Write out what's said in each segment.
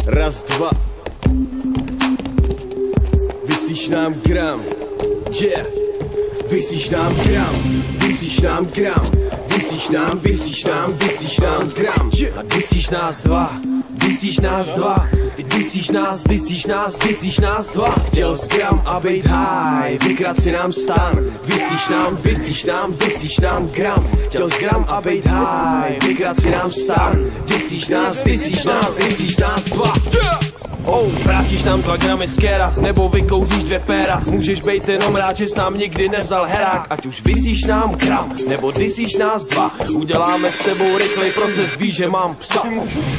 Raz, dva. Vysíš nám gram. Vysíš nám gram. Vysíš nám gram. Vysíš nám gram. A vysíš nás dva. Vysíš nás dva. Vysíš nás dva. Chtěl jsi gram a bejt high, vykrat si nám stan. Vysíš nám gram. Chtěl jsi gram a bejt high, vykrat si nám stan. Vysíš nás dva. Vrátíš nám 2 gramy z kéra, nebo vykouříš 2 péra. Můžeš bejt jenom rád, že jsi nám nikdy nevzal herák. Ať už vysíš nám gram, nebo disíš nás dva. Uděláme s tebou rychlej proces, víš, že mám psa.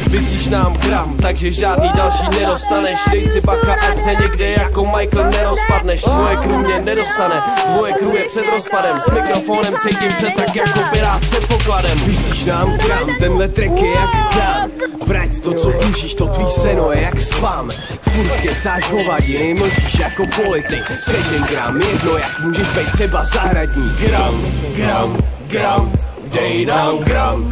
Vysíš nám gram, takže žádný další nedostaneš. Dej si bacha, ať se někde jako Michael nerozpadneš. Tvoje crew mě nedostane, tvoje crew je před rozpadem. S mikrofonem cítím se tak jako pirát před pokladem. Vysíš nám gram, tenhle track je jak krán. Vrať to, co dlužíš, to tvý seno je jak spam. Furt kecáš hovadiny, mlčíš jako politik. Sežen gram, jedno jak můžeš být třeba zahradník. Gram, dej nám gram,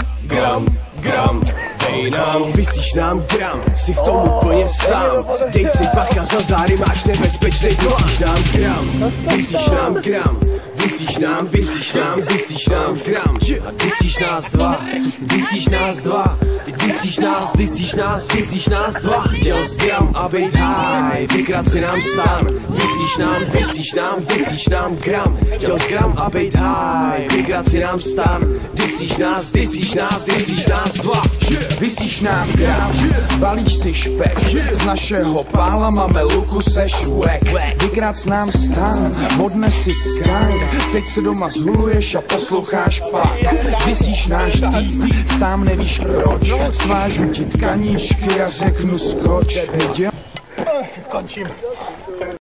dej nám. Vysíš nám gram, jsi v tom úplně sám. Dej si bacha, za zády máš nebezpečný. Vysíš nám gram, vysíš nám gram. Vysíš nám gram. A vysíš nás dva. Vysíš nás dva. Chtěl jsi gram a bejt high, vykrat si nám stan. Vysíš nám gram. Chtěl jsi gram a bejt high, vykrat si nám stan. Vysíš nás dva. Vysíš nám gram, balíš si špek. Z našeho pála máme luku se švek. Vykrat nám stan, odnes si skank. Teď se doma zhuluješ a posloucháš pak. Vysíš náš tým, sám nevíš proč. Svážu ti tkaníčky a řeknu skoč. Končím.